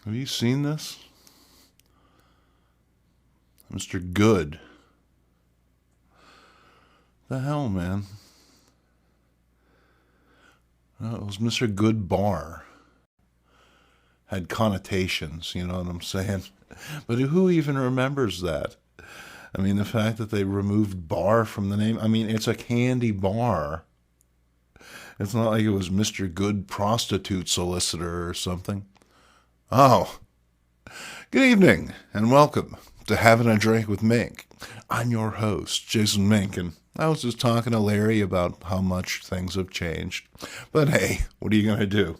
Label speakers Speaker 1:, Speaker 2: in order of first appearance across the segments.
Speaker 1: Have you seen this? Mr. Good. The hell, man? Well, it was Mr. Good Bar. Had connotations, you know what I'm saying? But who even remembers that? I mean, the fact that they removed bar from the name. I mean, it's a candy bar. It's not like it was Mr. Good Prostitute Solicitor or something. Oh, good evening and welcome to Having a Drink with Mink. I'm your host, Jason Mink, and I was just talking to Larry about how much things have changed. But hey, what are you going to do?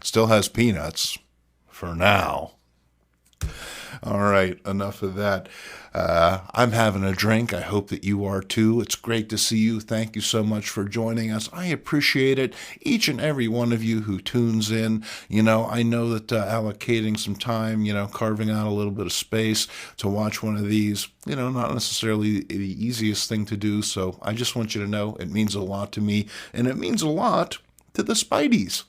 Speaker 1: Still has peanuts. For now. All right, enough of that. I'm having a drink. I hope that you are too. It's great to see you. Thank you so much for joining us. I appreciate it. Each and every one of you who tunes in. You know, I know that allocating some time, carving out a little bit of space to watch one of these, not necessarily the easiest thing to do. So I just want you to know it means a lot to me, and it means a lot to the Spideys.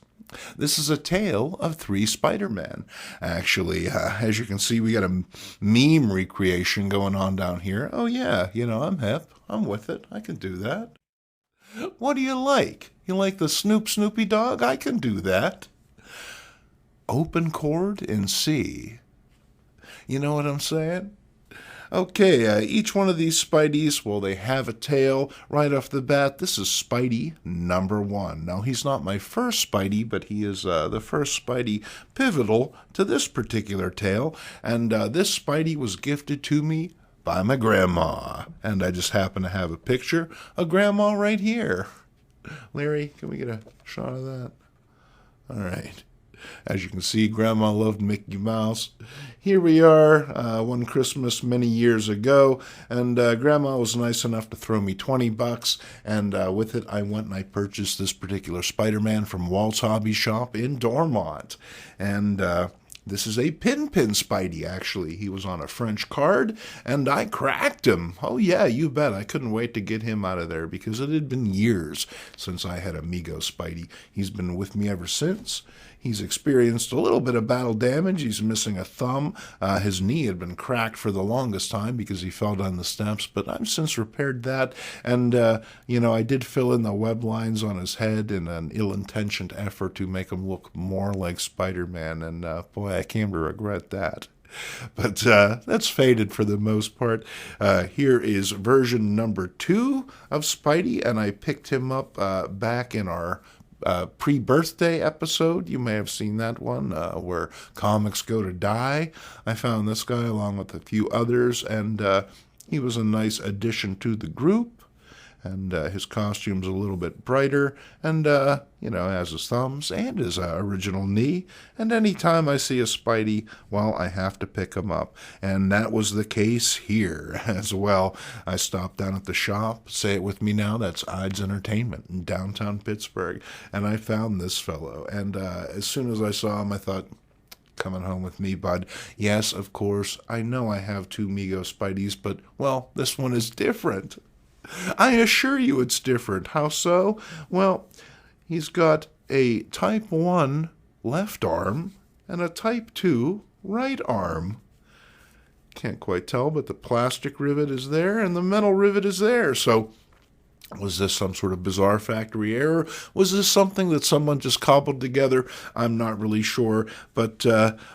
Speaker 1: This is a tale of 3 Spider-Men. Actually, as you can see, we got a meme recreation going on down here. Oh yeah, I'm hip. I'm with it. I can do that. What do you like? You like the Snoopy dog? I can do that. Open chord in C. You know what I'm saying? Okay, each one of these Spideys, well, they have a tail. Right off the bat, this is Spidey number 1. Now, he's not my first Spidey, but he is the first Spidey pivotal to this particular tale. And this Spidey was gifted to me by my grandma. And I just happen to have a picture of Grandma right here. Larry, can we get a shot of that? All right. As you can see, Grandma loved Mickey Mouse. Here we are, one Christmas many years ago, and Grandma was nice enough to throw me $20, and with it I went and I purchased this particular Spider-Man from Walt's Hobby Shop in Dormont. And this is a Pin Spidey, actually. He was on a French card, and I cracked him. Oh yeah, you bet. I couldn't wait to get him out of there, because it had been years since I had a MEGO Spidey. He's been with me ever since. He's experienced a little bit of battle damage. He's missing a thumb. His knee had been cracked for the longest time because he fell down the steps, but I've since repaired that. And, I did fill in the web lines on his head in an ill-intentioned effort to make him look more like Spider-Man, and boy, I came to regret that. But that's faded for the most part. Here is version number 2 of Spidey, and I picked him up back in our pre-birthday episode. You may have seen that one where comics go to die. I found this guy along with a few others, and he was a nice addition to the group. And his costume's a little bit brighter, and, has his thumbs and his original knee. And anytime I see a Spidey, well, I have to pick him up. And that was the case here as well. I stopped down at the shop, say it with me now, that's Ides Entertainment in downtown Pittsburgh. And I found this fellow. And as soon as I saw him, I thought, coming home with me, bud. Yes, of course, I know I have 2 MEGO Spideys, but, well, this one is different. I assure you it's different. How so? Well, he's got a type 1 left arm and a type 2 right arm. Can't quite tell, but the plastic rivet is there and the metal rivet is there. So, was this some sort of bizarre factory error? Was this something that someone just cobbled together? I'm not really sure, but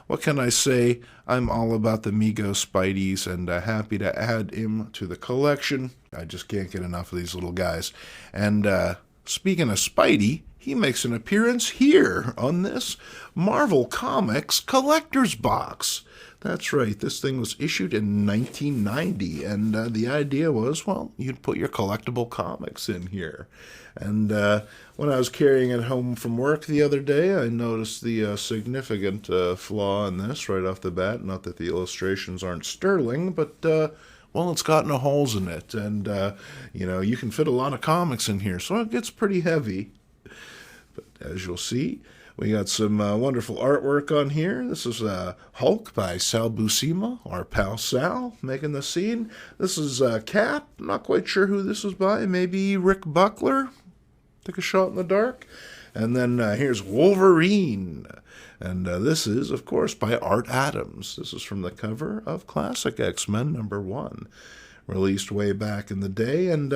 Speaker 1: what can I say? I'm all about the MEGO Spideys, and happy to add him to the collection. I just can't get enough of these little guys. And speaking of Spidey, he makes an appearance here on this Marvel Comics collector's box. That's right, this thing was issued in 1990, and the idea was, well, you'd put your collectible comics in here. And when I was carrying it home from work the other day, I noticed the significant flaw in this right off the bat. Not that the illustrations aren't sterling, but, well, it's got no holes in it, and, you can fit a lot of comics in here, so it gets pretty heavy. But as you'll see, we got some wonderful artwork on here. This is Hulk by Sal Buscema, our pal Sal, making the scene. This is Cap. I'm not quite sure who this was by. Maybe Rick Buckler. Take a shot in the dark. And then here's Wolverine. And this is, of course, by Art Adams. This is from the cover of Classic X-Men #1, released way back in the day. And,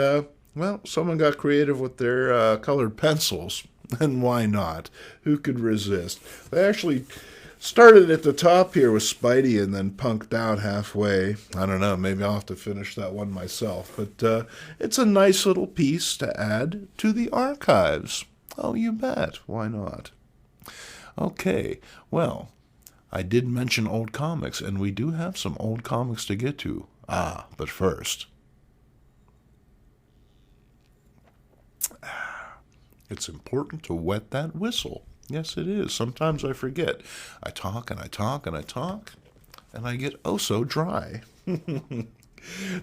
Speaker 1: well, someone got creative with their colored pencils. And why not? Who could resist? They actually started at the top here with Spidey and then punked out halfway. I don't know, maybe I'll have to finish that one myself. But it's a nice little piece to add to the archives. Oh, you bet. Why not? Okay, well, I did mention old comics, and we do have some old comics to get to. But first, it's important to wet that whistle. Yes, it is. Sometimes I forget. I talk and I talk and I talk, and I get oh so dry.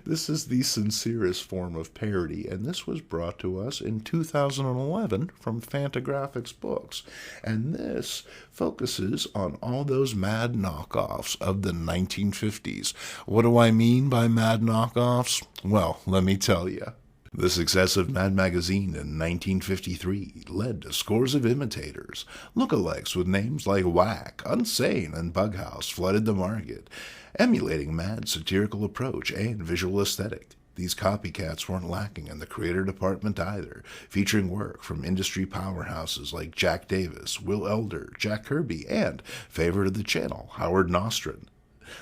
Speaker 1: This is the sincerest form of parody, and this was brought to us in 2011 from Fantagraphics Books. And this focuses on all those mad knockoffs of the 1950s. What do I mean by mad knockoffs? Well, let me tell you. The success of Mad Magazine in 1953 led to scores of imitators. Lookalikes with names like Whack, Unsane, and Bughouse flooded the market, emulating Mad's satirical approach and visual aesthetic. These copycats weren't lacking in the creator department either, featuring work from industry powerhouses like Jack Davis, Will Elder, Jack Kirby, and, favorite of the channel, Howard Nostran.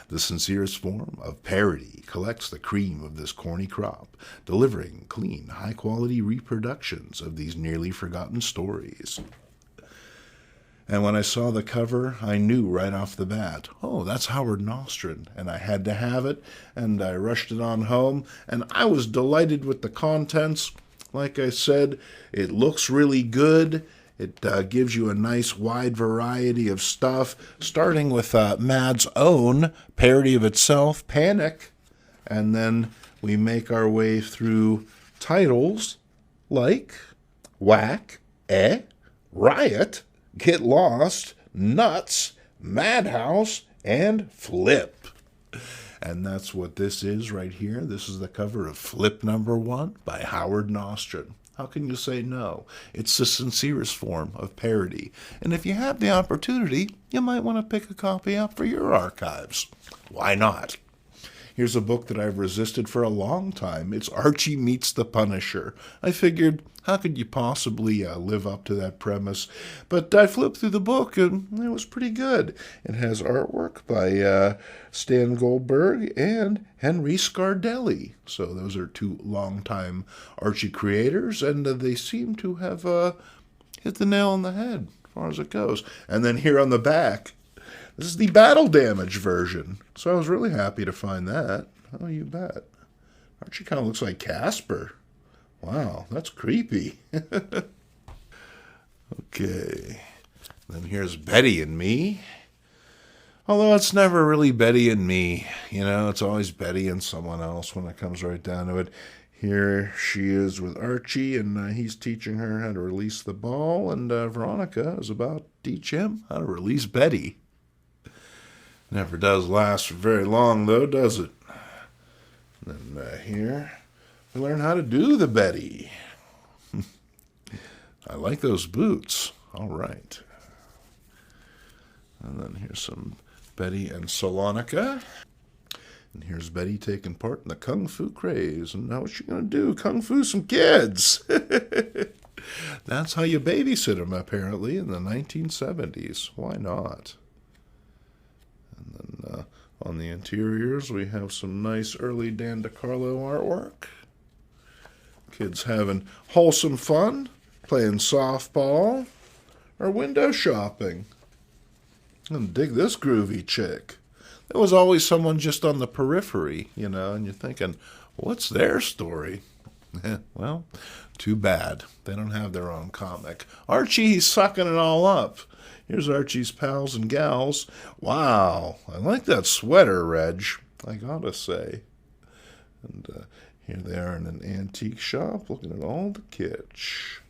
Speaker 1: The sincerest form of parody collects the cream of this corny crop, delivering clean, high-quality reproductions of these nearly forgotten stories. And when I saw the cover, I knew right off the bat, oh, that's Howard Nostran, and I had to have it, and I rushed it on home, and I was delighted with the contents. Like I said, it looks really good. It gives you a nice wide variety of stuff, starting with Mad's own parody of itself, Panic. And then we make our way through titles like Whack, Riot, Get Lost, Nuts, Madhouse, and Flip. And that's what this is right here. This is the cover of Flip #1 by Howard Nostran. How can you say no? It's the sincerest form of parody. And if you have the opportunity, you might want to pick a copy up for your archives. Why not? Here's a book that I've resisted for a long time. It's Archie Meets the Punisher. I figured, how could you possibly live up to that premise? But I flipped through the book, and it was pretty good. It has artwork by Stan Goldberg and Henry Scardelli. So those are two longtime Archie creators, and they seem to have hit the nail on the head as far as it goes. And then here on the back, this is the battle damage version. So I was really happy to find that. Oh, you bet. Archie kind of looks like Casper. Wow, that's creepy. Okay. Then here's Betty and Me. Although it's never really Betty and me. You know, it's always Betty and someone else when it comes right down to it. Here she is with Archie, and he's teaching her how to release the ball, and Veronica is about to teach him how to release Betty. Never does last for very long, though, does it? And then here, we learn how to do the Betty. I like those boots. All right. And then here's some Betty and Salonika. And here's Betty taking part in the Kung Fu craze. And now what's she going to do? Kung Fu some kids. That's how you babysit them, apparently, in the 1970s. Why not? And then on the interiors, we have some nice early Dan DeCarlo artwork. Kids having wholesome fun, playing softball, or window shopping. And dig this groovy chick. There was always someone just on the periphery, you know, and you're thinking, what's their story? Well, too bad. They don't have their own comic. Archie, he's sucking it all up. Here's Archie's pals and gals. Wow, I like that sweater, Reg, I gotta say. And here they are in an antique shop looking at all the kitsch.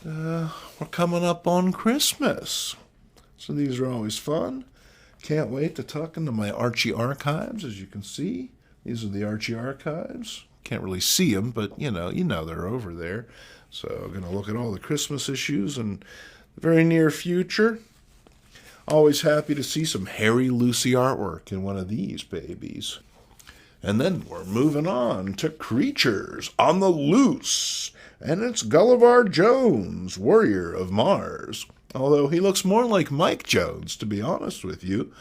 Speaker 1: We're coming up on Christmas. So these are always fun. Can't wait to tuck into my Archie archives, as you can see. These are the Archie archives. Can't really see them, but you know they're over there. So I'm going to look at all the Christmas issues in the very near future. Always happy to see some Harry Lucy artwork in one of these babies. And then we're moving on to Creatures on the Loose. And it's Gulliver Jones, Warrior of Mars. Although he looks more like Mike Jones, to be honest with you.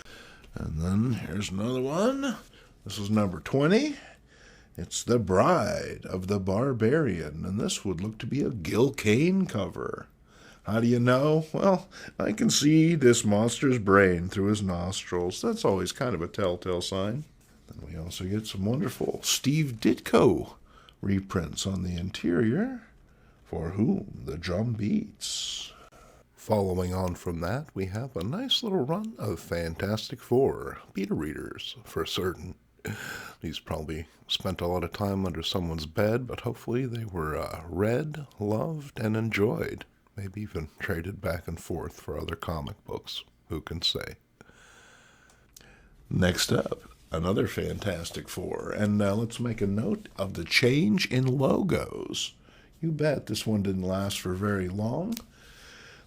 Speaker 1: And then here's another one. This is number 20. It's The Bride of the Barbarian. And this would look to be a Gil Kane cover. How do you know? Well, I can see this monster's brain through his nostrils. That's always kind of a telltale sign. Then we also get some wonderful Steve Ditko reprints on the interior. For Whom the Drum Beats. Following on from that, we have a nice little run of Fantastic Four beta readers, for certain. These probably spent a lot of time under someone's bed, but hopefully they were read, loved, and enjoyed. Maybe even traded back and forth for other comic books. Who can say? Next up, another Fantastic Four. And let's make a note of the change in logos. You bet this one didn't last for very long.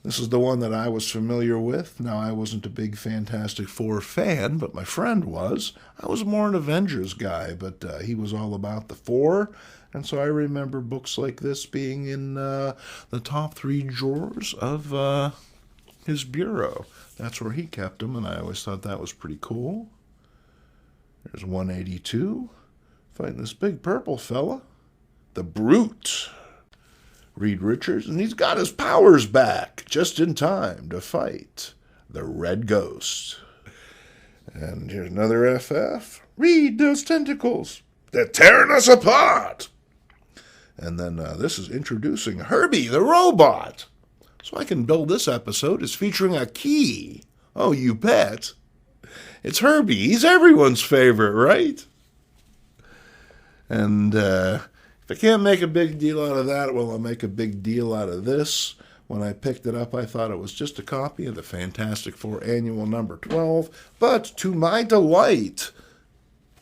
Speaker 1: This is the one that I was familiar with. Now, I wasn't a big Fantastic Four fan, but my friend was. I was more an Avengers guy, but he was all about the Four. And so I remember books like this being in the top 3 drawers of his bureau. That's where he kept them, and I always thought that was pretty cool. There's 182. Fighting this big purple fella. The Brute. Reed Richards, and he's got his powers back just in time to fight the Red Ghost. And here's another FF. Read those tentacles. They're tearing us apart. And then this is introducing Herbie the Robot. So I can build this episode as featuring a key. Oh, you bet. It's Herbie. He's everyone's favorite, right? And if I can't make a big deal out of that, well, I'll make a big deal out of this. When I picked it up, I thought it was just a copy of the Fantastic Four Annual number 12. But to my delight,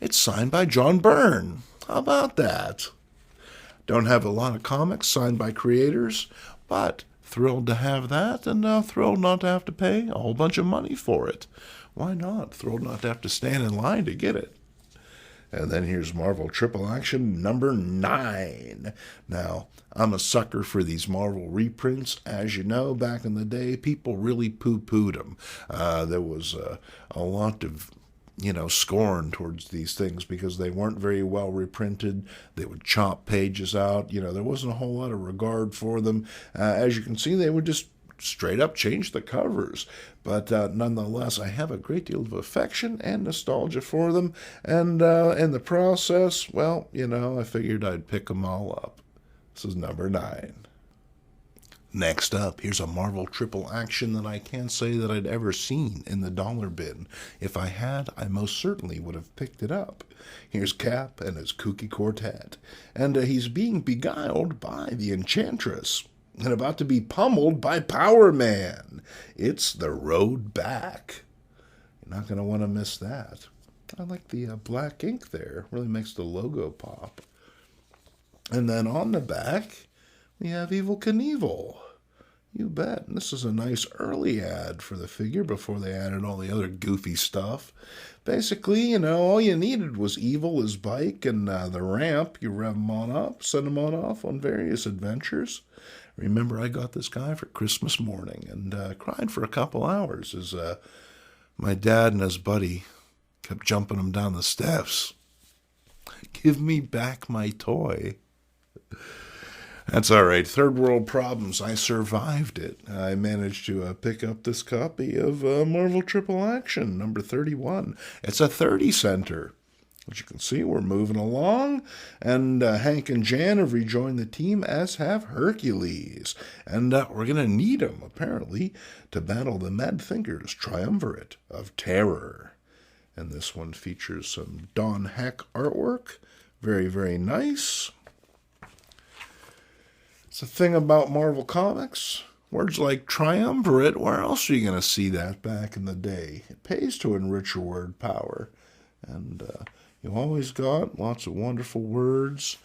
Speaker 1: it's signed by John Byrne. How about that? Don't have a lot of comics signed by creators, but thrilled to have that, and thrilled not to have to pay a whole bunch of money for it. Why not? Thrilled not to have to stand in line to get it. And then here's Marvel Triple Action number 9. Now, I'm a sucker for these Marvel reprints. As you know, back in the day, people really poo-pooed them. There was a lot of, scorn towards these things because they weren't very well reprinted. They would chop pages out. There wasn't a whole lot of regard for them. As you can see, they would just straight up change the covers. But nonetheless, I have a great deal of affection and nostalgia for them. And in the process, well, I figured I'd pick them all up. This is number 9. Next up, here's a Marvel Triple Action that I can't say that I'd ever seen in the dollar bin. If I had, I most certainly would have picked it up. Here's Cap and his kooky quartet. And he's being beguiled by the Enchantress. And about to be pummeled by Power Man. It's The Road Back. You're not going to want to miss that. I like the black ink there. Really makes the logo pop. And then on the back, we have Evel Knievel. You bet. And this is a nice early ad for the figure before they added all the other goofy stuff. Basically, all you needed was Evel, his bike, and the ramp. You rev him on up, send him on off on various adventures. Remember, I got this guy for Christmas morning and cried for a couple hours as my dad and his buddy kept jumping him down the steps. Give me back my toy. That's all right. Third world problems. I survived it. I managed to pick up this copy of Marvel Triple Action, number 31. It's a 30-center. As you can see, we're moving along, and Hank and Jan have rejoined the team, as have Hercules. And we're going to need them, apparently, to battle the Mad Thinker's triumvirate of terror. And this one features some Don Heck artwork. Very, very nice. It's the thing about Marvel Comics. Words like triumvirate, where else are you going to see that back in the day? It pays to enrich your word power. And You always got lots of wonderful words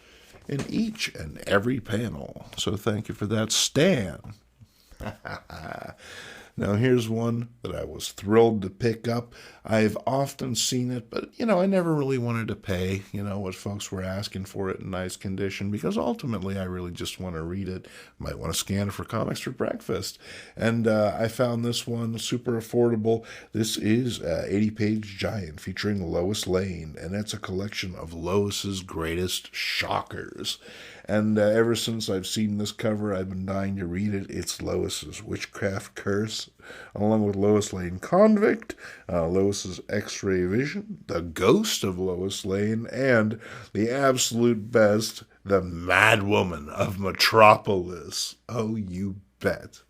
Speaker 1: in each and every panel. So thank you for that, Stan. Now here's one that I was thrilled to pick up. I've often seen it, but, I never really wanted to pay, what folks were asking for it in nice condition, because ultimately I really just want to read it. Might want to scan it for comics for breakfast. And I found this one super affordable. This is an 80-page giant featuring Lois Lane, and it's a collection of Lois's greatest shockers. And ever since I've seen this cover, I've been dying to read it. It's Lois's Witchcraft Curse, along with Lois Lane Convict, Lois's X-Ray Vision, The Ghost of Lois Lane, and the absolute best, The Mad Woman of Metropolis. Oh, you bet.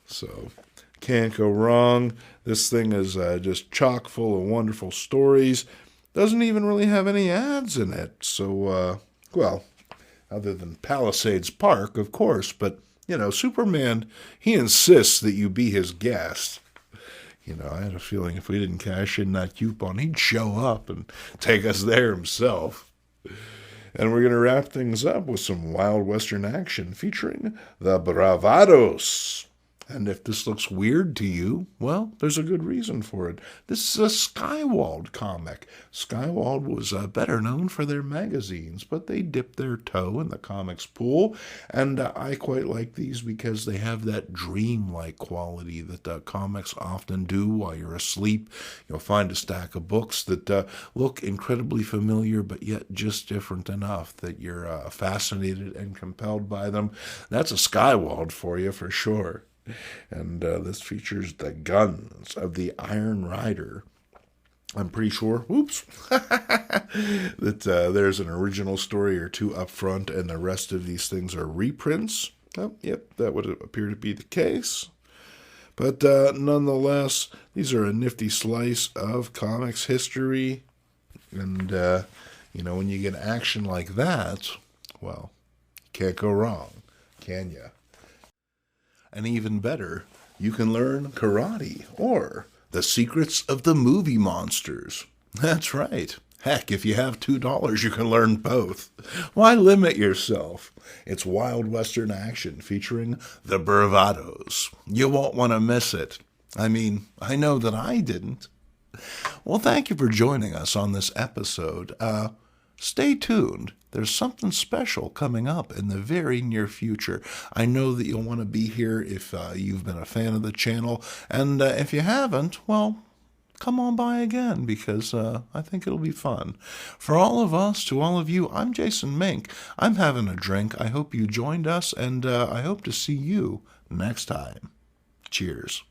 Speaker 1: So, can't go wrong. This thing is just chock full of wonderful stories. Doesn't even really have any ads in it. So, other than Palisades Park, of course. But, Superman, he insists that you be his guest. I had a feeling if we didn't cash in that coupon, he'd show up and take us there himself. And we're going to wrap things up with some Wild Western action featuring the Bravados. And if this looks weird to you, well, there's a good reason for it. This is a Skywald comic. Skywald was better known for their magazines, but they dipped their toe in the comics pool, and I quite like these because they have that dreamlike quality that comics often do while you're asleep. You'll find a stack of books that look incredibly familiar, but yet just different enough that you're fascinated and compelled by them. That's a Skywald for you, for sure. And this features the guns of the Iron Rider. I'm pretty sure, that there's an original story or two up front, and the rest of these things are reprints. Oh, yep, that would appear to be the case. But nonetheless, these are a nifty slice of comics history. And, when you get action like that, well, can't go wrong, can you? And even better, you can learn karate or the secrets of the movie monsters. That's right. Heck, if you have $2, you can learn both. Why limit yourself? It's Wild Western action featuring the Bravados. You won't want to miss it. I mean, I know that I didn't. Well, thank you for joining us on this episode. Stay tuned. There's something special coming up in the very near future. I know that you'll want to be here if you've been a fan of the channel. And if you haven't, well, come on by again, because I think it'll be fun. For all of us, to all of you, I'm Jason Mink. I'm having a drink. I hope you joined us, and I hope to see you next time. Cheers.